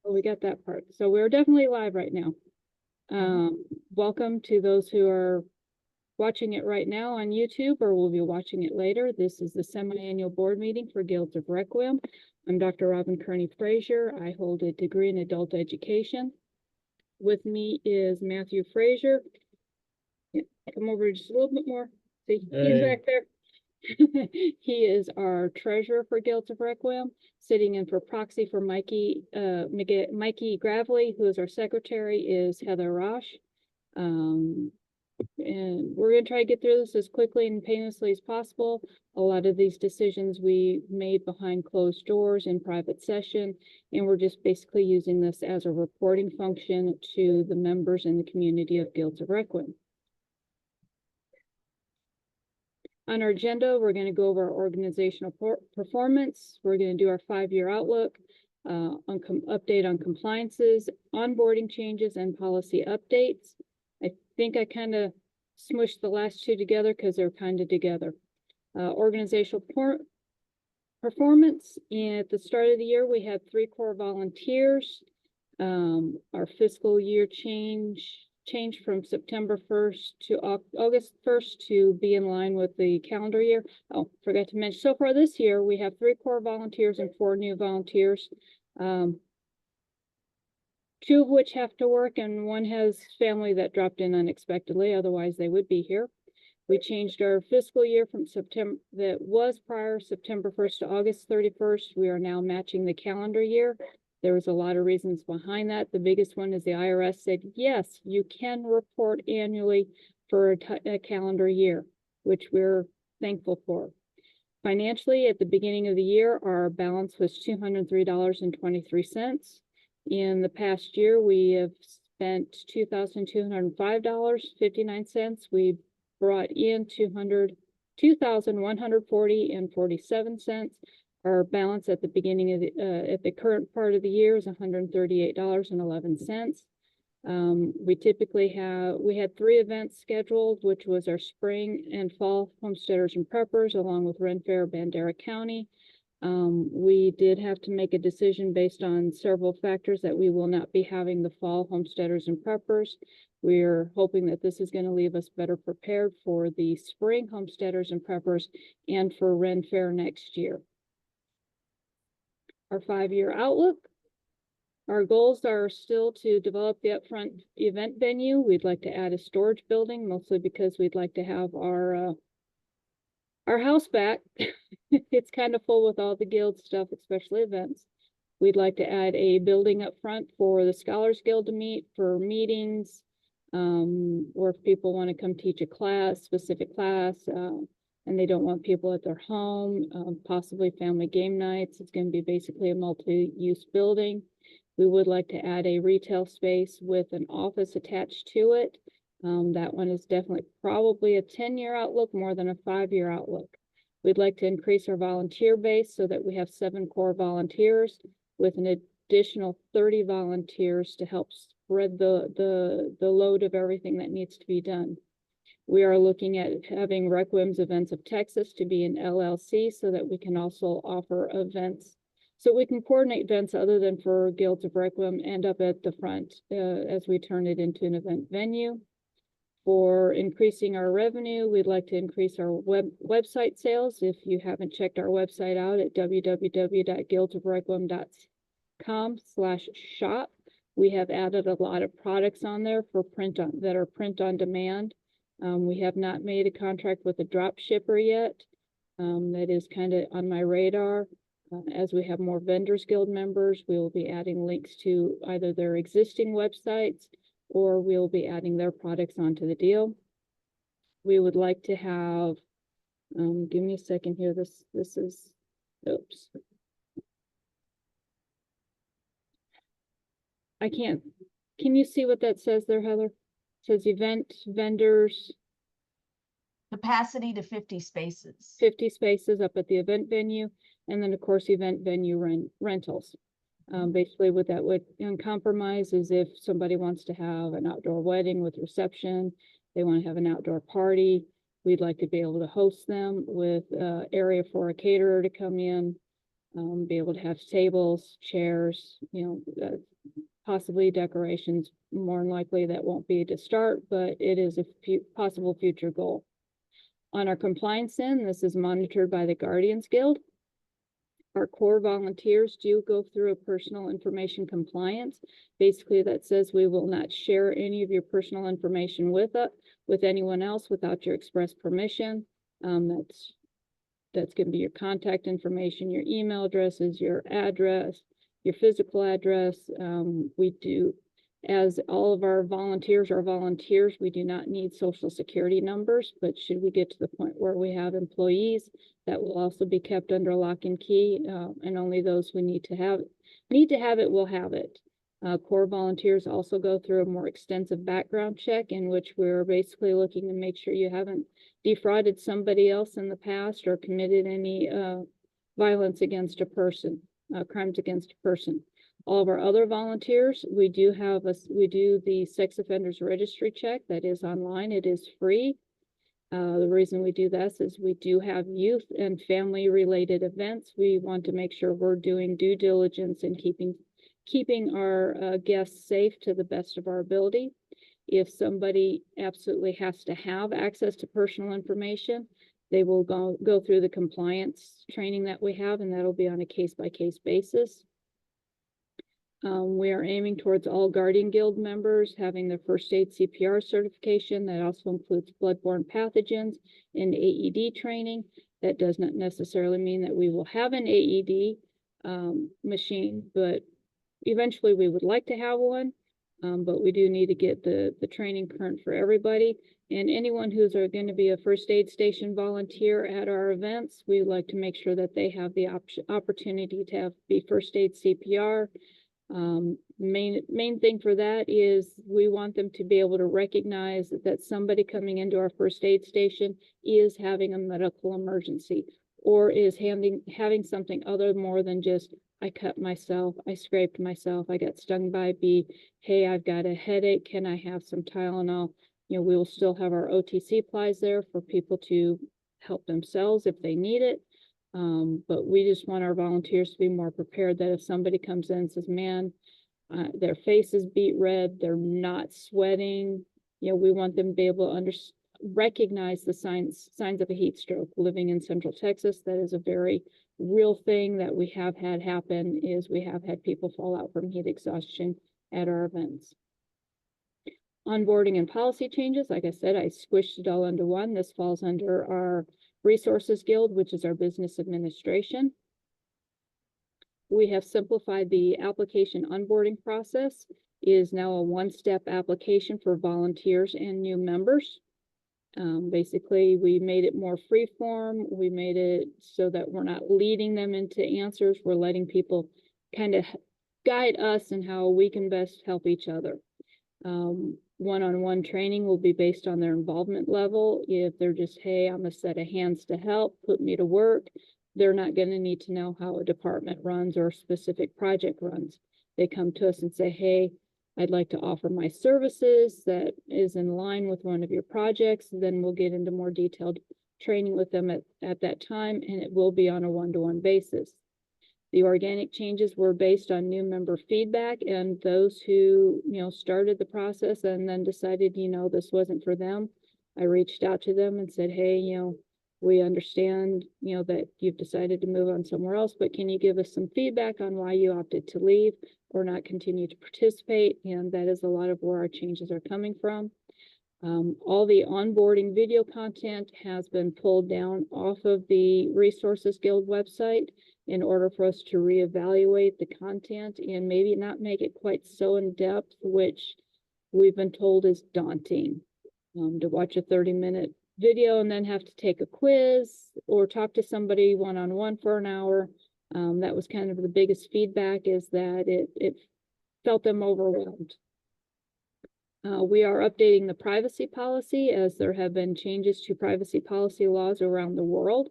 Oh, we got that part. So we're definitely live right now. Welcome to those who are watching it right now on YouTube or will be watching it later. This is the semi-annual board meeting for Guilds of Requiem. I'm Dr. Robin Kearney Frazier. I hold a degree in adult education. With me is Matthew Frazier. Yeah, come over just a little bit more. See, he's back there. He is our treasurer for Guilds of Requiem, sitting in for proxy for Mikey Gravely, who is our secretary, is Heather Rosh. And we're going to try to get through this as quickly and painlessly as possible. A lot of these decisions we made behind closed doors in private session, and we're just basically using this as a reporting function to the members in the community of Guilds of Requiem. On our agenda, we're going to go over our organizational performance. We're going to do our 5-year outlook, update on compliances, onboarding changes, and policy updates. I think I kind of smushed the last two together because they're kind of together. Organizational performance. And at the start of the year, we had 3 core volunteers. Our fiscal year changed from September 1st to August 1st to be in line with the calendar year. Oh, forgot to mention, so far this year, we have 3 core volunteers and 4 new volunteers. 2 of which have to work and 1 has family that dropped in unexpectedly, otherwise they would be here. We changed our fiscal year from September, that was prior September 1st to August 31st. We are now matching the calendar year. There was a lot of reasons behind that. The biggest one is the IRS said, yes, you can report annually for a calendar year, which we're thankful for. Financially, at the beginning of the year, our balance was $203.23. In the past year, we have spent $2,205.59. We brought in $2,140.47. Our balance at the beginning of at the current part of the year is $138.11. We typically had 3 events scheduled, which was our spring and fall homesteaders and preppers, along with Ren Fair, Bandera County. We did have to make a decision based on several factors that we will not be having the fall homesteaders and preppers. We're hoping that this is going to leave us better prepared for the spring homesteaders and preppers and for Ren Fair next year. Our 5-year outlook. Our goals are still to develop the upfront event venue. We'd like to add a storage building, mostly because we'd like to have our house back. It's kind of full with all the guild stuff, especially events. We'd like to add a building up front for the Scholars Guild to meet for meetings, or if people want to come teach a class, specific class, and they don't want people at their home, possibly family game nights. It's going to be basically a multi-use building. We would like to add a retail space with an office attached to it. That one is definitely probably a 10-year outlook more than a 5-year outlook. We'd like to increase our volunteer base so that we have 7 core volunteers with an additional 30 volunteers to help spread the load of everything that needs to be done. We are looking at having Requiem's Events of Texas to be an LLC so that we can also offer events. So we can coordinate events other than for Guilds of Requiem and up at the front as we turn it into an event venue. For increasing our revenue, we'd like to increase our website sales. If you haven't checked our website out at www.guildsofrequiem.com/shop, we have added a lot of products on there for that are print on demand. We have not made a contract with a drop shipper yet. That is kind of on my radar. As we have more Vendors Guild members, we will be adding links to either their existing websites or we'll be adding their products onto the deal. We would like to have, give me a second here. This is, oops. I can't, can you see what that says there, Heather? It says event vendors. Capacity to 50 spaces. 50 spaces up at the event venue. And then of course, event venue rentals. Basically what that would compromise is if somebody wants to have an outdoor wedding with reception, they want to have an outdoor party, we'd like to be able to host them with area for a caterer to come in, be able to have tables, chairs, possibly decorations. More than likely that won't be to start, but it is a possible future goal. On our compliance end, this is monitored by the Guardians Guild. Our core volunteers do go through a personal information compliance. Basically, that says we will not share any of your personal information with anyone else without your express permission. That's going to be your contact information, your email addresses, your address, your physical address. We do, as all of our volunteers are volunteers, we do not need social security numbers, but should we get to the point where we have employees, that will also be kept under lock and key, and only those who need to have it will have it. Core volunteers also go through a more extensive background check, in which we're basically looking to make sure you haven't defrauded somebody else in the past or committed any violence against a person, crimes against a person. All of our other volunteers, we do the sex offenders registry check that is online. It is free. The reason we do this is we do have youth and family related events. We want to make sure we're doing due diligence and keeping our guests safe to the best of our ability. If somebody absolutely has to have access to personal information, they will go through the compliance training that we have, and that'll be on a case-by-case basis. We are aiming towards all Guardian Guild members having their first aid CPR certification. That also includes bloodborne pathogens and AED training. That does not necessarily mean that we will have an AED machine, but eventually we would like to have one. But we do need to get the training current for everybody. And anyone who's going to be a first aid station volunteer at our events, we would like to make sure that they have the opportunity to be first aid CPR. Main thing for that is we want them to be able to recognize that somebody coming into our first aid station is having a medical emergency, or is having something more than just, I cut myself, I scraped myself, I got stung by a bee, hey, I've got a headache, can I have some Tylenol? We will still have our OTC supplies there for people to help themselves if they need it. But we just want our volunteers to be more prepared that if somebody comes in and says, man, their face is beet red, they're not sweating, we want them to be able to recognize the signs of a heat stroke. Living in Central Texas, that is a very real thing that we have had happen, is we have had people fall out from heat exhaustion at our events. Onboarding and policy changes, like I said, I squished it all into one. This falls under our Resources Guild, which is our business administration. We have simplified the application onboarding process. It is now a one-step application for volunteers and new members. Basically, we made it more free-form. We made it so that we're not leading them into answers. We're letting people kind of guide us in how we can best help each other. One-on-one training will be based on their involvement level. If they're just, hey, I'm a set of hands to help, put me to work, they're not going to need to know how a department runs or a specific project runs. They come to us and say, hey, I'd like to offer my services that is in line with one of your projects. Then we'll get into more detailed training with them at that time, and it will be on a one-to-one basis. The organic changes were based on new member feedback and those who, started the process and then decided, this wasn't for them. I reached out to them and said, hey, we understand, that you've decided to move on somewhere else, but can you give us some feedback on why you opted to leave or not continue to participate? And that is a lot of where our changes are coming from. All the onboarding video content has been pulled down off of the Resources Guild website in order for us to reevaluate the content and maybe not make it quite so in depth, which we've been told is daunting. To watch a 30-minute video and then have to take a quiz or talk to somebody one-on-one for an hour. That was kind of the biggest feedback, is that it felt them overwhelmed. We are updating the privacy policy as there have been changes to privacy policy laws around the world.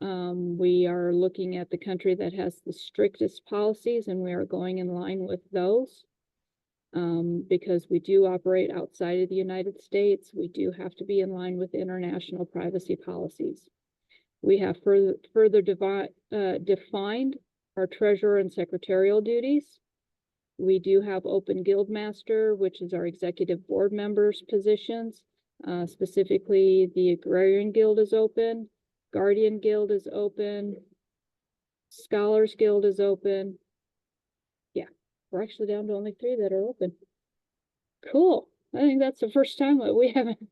We are looking at the country that has the strictest policies, and we are going in line with those. Because we do operate outside of the United States, we do have to be in line with international privacy policies. We have further defined our treasurer and secretarial duties. We do have open guild master, which is our executive board members positions. Specifically, the Agrarian Guild is open, Guardian Guild is open, Scholars Guild is open. Yeah, we're actually down to only 3 that are open. Cool. I think that's the first time that we haven't,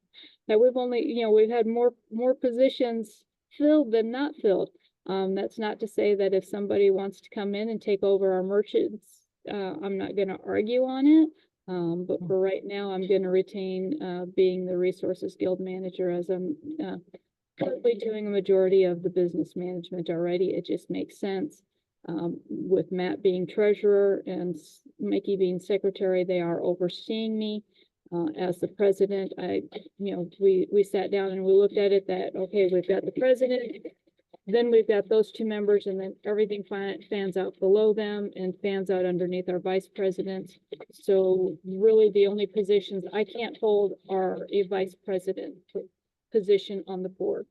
that we've only, we've had more positions filled than not filled. That's not to say that if somebody wants to come in and take over our merchants, I'm not gonna argue on it. But for right now, I'm gonna retain, being the Resources Guild manager, as I'm, currently doing a majority of the business management already. It just makes sense. With Matt being treasurer and Mickey being secretary, they are overseeing me. As the president, we sat down and we looked at it that, okay, we've got the president, then we've got those 2 members, and then everything fans out below them and fans out underneath our vice president. So really the only positions I can't hold are a vice president position on the board.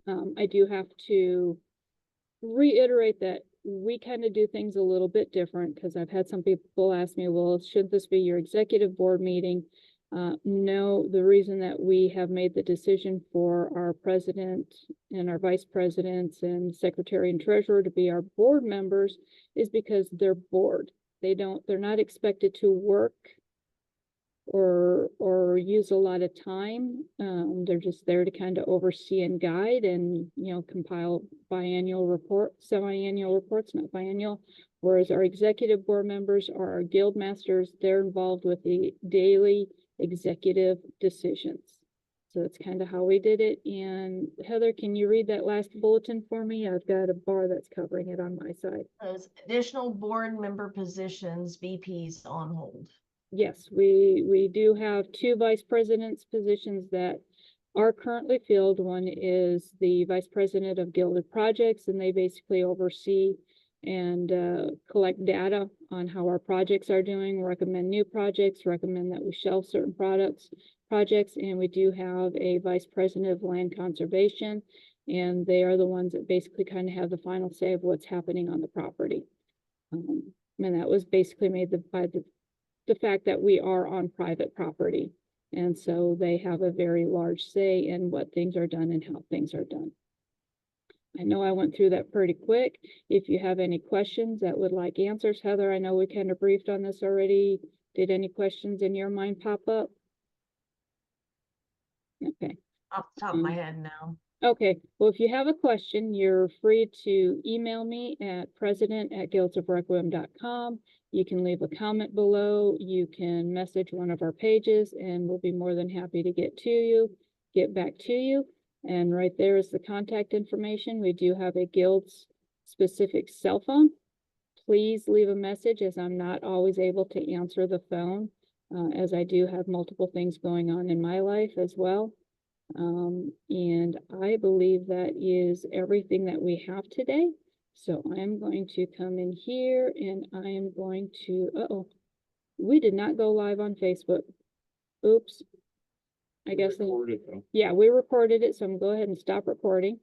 I do have to reiterate that we kind of do things a little bit different, because I've had some people ask me, well, should this be your executive board meeting? No, the reason that we have made the decision for our president and our vice presidents and secretary and treasurer to be our board members is because they're bored. They're not expected to work or use a lot of time. They're just there to kind of oversee and guide and, compile semi-annual reports, not biannual. Whereas our executive board members are our guild masters. They're involved with the daily executive decisions. So that's kind of how we did it. And Heather, can you read that last bulletin for me? I've got a bar that's covering it on my side. Those additional board member positions, VPs on hold. Yes, we do have 2 vice presidents positions that are currently filled. One is the vice president of Gilded Projects, and they basically oversee and collect data on how our projects are doing, recommend new projects, recommend that we shelve certain projects. And we do have a vice president of land conservation, and they are the ones that basically kind of have the final say of what's happening on the property. And that was basically made by the fact that we are on private property. And so they have a very large say in what things are done and how things are done. I know I went through that pretty quick. If you have any questions that would like answers, Heather, I know we kind of briefed on this already. Did any questions in your mind pop up? Okay. Off the top of my head now. Okay, well, if you have a question, you're free to email me at president@guildsofrequiem.com. You can leave a comment below. You can message one of our pages, and we'll be more than happy to get back to you. And right there is the contact information. We do have a guild's specific cell phone. Please leave a message, as I'm not always able to answer the phone, as I do have multiple things going on in my life as well. And I believe that is everything that we have today. So I'm going to come in here and I am going to, we did not go live on Facebook. Oops. I guess, yeah, we recorded it. So I'm gonna go ahead and stop recording.